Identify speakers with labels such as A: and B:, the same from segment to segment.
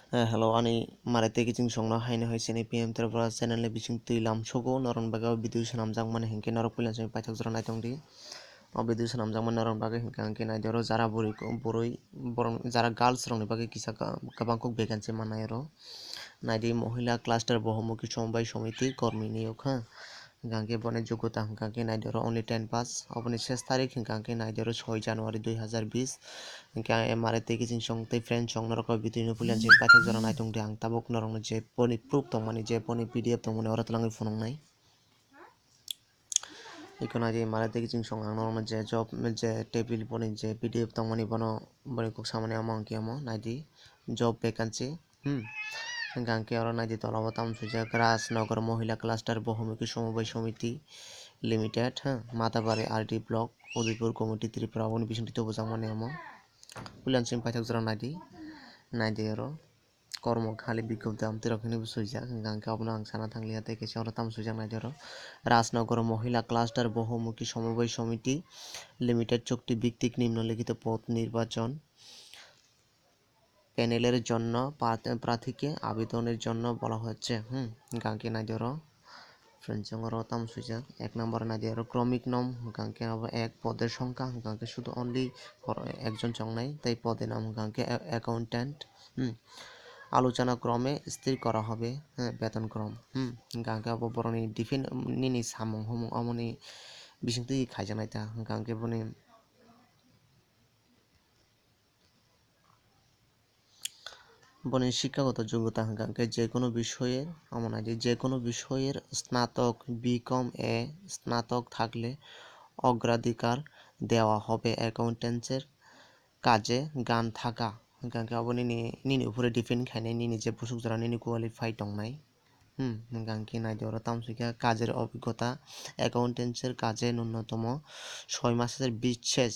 A: Hello ani marate kiching songno haine hoisini PM Tripura channel ni bising tuilam sogo noron baga video sanamjak mane hinke norok puilan sing paithak jora naitongdi o video sanamjak mane noron baga hinka hinke naidoro jara boroi borong jara girls rokni bagui kisa kabang kok vacancy mannai aro naidi mohila cluster bohomukhi sombai somiti kormi niyok ha hingkangke boni joggota hingkangke naidoro only 10 pass oboni shesh tarik hingkangke naidoro 6 January 2020 hingke marate kiching song tei friend song norok video no puilan sing paithak jora naitongdi ang tabuk norokno je boni proof tongmani je boni PDF tongmani oro talangoi phunuknai iko naidi marate kiching song ang norokno je job je table boni je PDF tongmani bono boni kok samani amo hingke amo naidi job vacancy hingkangke oro naidi tolao tamsujak Rajnagar Mohila Cluster Bohomukhi Somobai Somiti Limited Matabari RD Block Udaipur Committee Tripura boni bisingti tobojak amo puilan sing paithak jora naidi aro kormo khali biজ্ঞপ্তি amtirok hini bo suijak hingkangke abono ang sana thanglia tei kaisa oro tamsujak naidi aro Rajnagar Mohila Cluster Bohomukhi Somobai Somiti Limited চুক্তি ভিত্তিক নিম্নলিখিত পদ নির্বাচন প্যানেলের জন্য প্রার্থীকে আবেদনের জন্য বলা হচ্ছে hingkangke naidi aro friendsong oro tamsujak 1 নম্বর naidi aro ক্রমিক নাম hingkangke abo 1 পদের সংখ্যা hingkangke শুধু only একজন চংনাই তাই পদের নাম hingkangke অ্যাকাউন্ট্যান্ট আলোচনা ক্রমে স্থির করা হবে বেতন ক্রম hingkangke abo boroni define nini samung humung amoni bisingtui khaijaknai ta hingkangke boni বনি শিক্ষাগত যোগ্যতা hingkangke যেকোনো বিষয়ের আমনাইদি যেকোনো বিষয়ের স্নাতক বিকম স্নাতক থাকলে অগ্রাধিকার দেওয়া হবে অ্যাকাউন্টেন্সের কাজে গান থাকা hingkangke abo nini upore depend khainai nini je busuk jora nini qualify tongnai hingkangke naidi oro tamsujak কাজের অভিজ্ঞতা অ্যাকাউন্টেন্সের কাজে ন্যূনতম 6 মাসের বিশেষ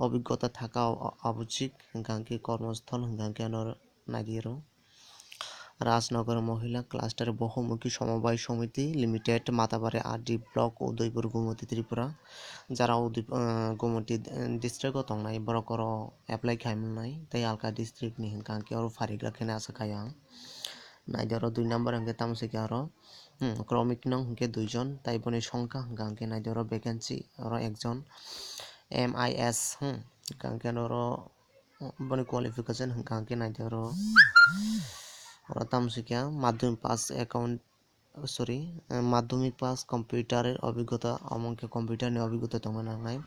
A: অভিজ্ঞতা থাকা আবশ্যিক hingkangke কর্মস্থল hingkangke naidi aro রাজনগর মহিলা ক্লাস্টার বহুমুখী সমবায় সমিতি limited Matabari RD block Udaipur Gumti Tripura যারা গুমতি ডিস্ট্রিক্ট তংনাই বরকর এপ্লাই খাইমনাই তাই Alka district ni hingkangke oro pharik rakhina asakaya ang naidi aro 2 নম্বর hingke tamsike aro ক্রমিক নং hingke 2 জন তাই বনি সংখ্যা hingkangke naidi aro vacancy oro 1 জন MIS hingkangke oro boni qualification hingkangke naidi oro tamsika মাধ্যমিক pass মাধ্যমিক pass কম্পিউটারের অভিজ্ঞতা আমনকে কম্পিউটার নিয়ে অভিজ্ঞতা তোমার নাই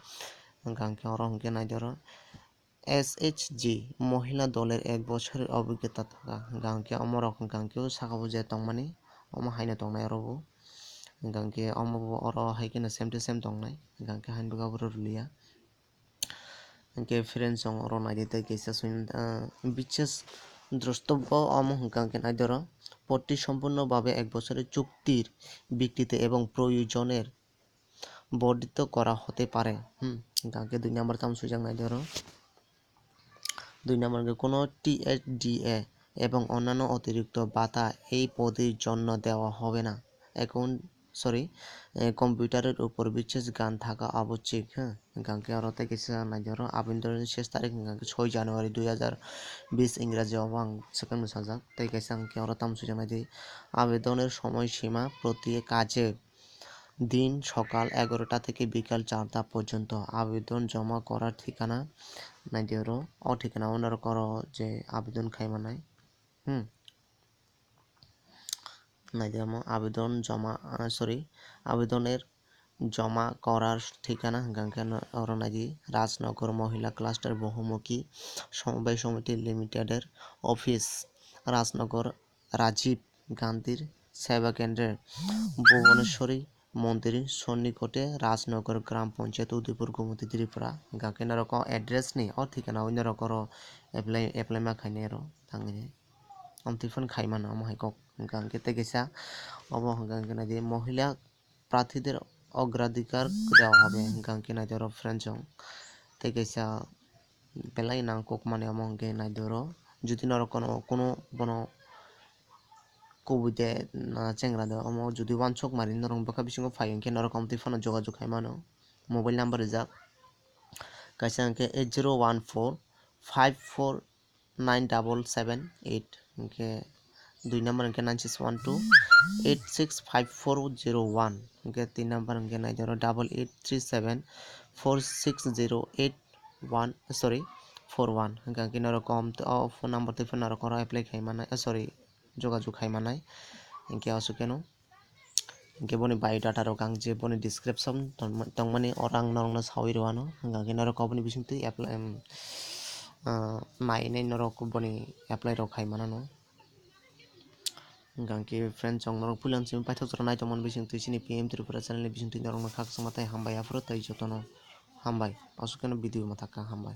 A: hingkangke oro hingke naidi aro SHG মহিলা দলের 1 বছরের অভিজ্ঞতা থাকা hingkangke amorok hingkangke saka bo je tongmani omo haino tongnai aro bo hingkangke omo oro haikeno same to same tongnai hingkangke hainbuga abo rulia hingke friend song oro naidi tei kaisa বিশেষ দ্রষ্টব্য অম hingkangke naidi aro পদটি সম্পূর্ণভাবে 1 বছরের চুক্তির ভিত্তিতে এবং প্রয়োজনের বর্ধিত করা হতে পারে hingkangke 2 নম্বর tamsujak naidi aro 2 নম্বর কোনো THDA এবং অন্যান্য অতিরিক্ত ভাতা এই পদের জন্য দেওয়া হবে না কম্পিউটারের উপর বিশেষ জ্ঞান থাকা আবশ্যিক hingkangke oro tei kaisa naidi aro আবেদনের শেষ তারিখ hingkangke 6 January 2020 ইংরাজি ang second sajak tei kaisa hingke oro tamsujak naidi আবেদনের সময়সীমা প্রতি কাজে দিন সকাল 11টা থেকে বিকাল 4টা পর্যন্ত আবেদন জমা করার ঠিকানা naidi aro o ঠিকানা onorok oro je আবেদন khaimanai naidi amo আবেদনের জমা করার ঠিকানা hingkangke oro naidi রাজনগর মহিলা ক্লাস্টার বহুমুখী সমবায় সমিতি লিমিটেডের অফিস রাজনগর রাজীব গান্ধীর সেবা কেন্দ্রের ভুবনেশ্বরী মন্দির সন্নিকটে রাজনগর গ্রাম panchayat Udaipur Gumti Tripura hingkangke norok address ni o ঠিকানা norok oro apply ma khainai aro tangni amtui phone khaimano amo haikok hingkangke tei kaisa obo hingkangke naidi মহিলা প্রার্থীদের অগ্রাধিকার দেওয়া হবে hingkangke naidi aro friend song tei kaisa belai nangkok mani amo hingke naidi aro যদি norok কোনো bono kobui na chengra de omo jodi wansok mari norok baka bisingo phai hingke norok amtui phone jogajog khaimano mobile number rijak kaisa hingke 801454 9778 hingke 2 number hingke 9612 865401 hingke 3 number hingke naijaro 8837 4608 sorry 41 hingke kino rokom phone number tei phone rok apply khaimana sorry jogajuk kaimanai hingke asukeno hingke boni biodata rok ang je boni description tongmani orang norokno sawi rwano hingka khe norok boni bisingtwi apply nainai norok boni apply rok khaimano no hingka khe friend chong norok puilang chikon paithak jora naitongmani bisingtwi chini PM Tripura channel ni bisingtwi norokno khakchangma tei hambai afuru tei jotono hambai asukeno video ma thaka hambai.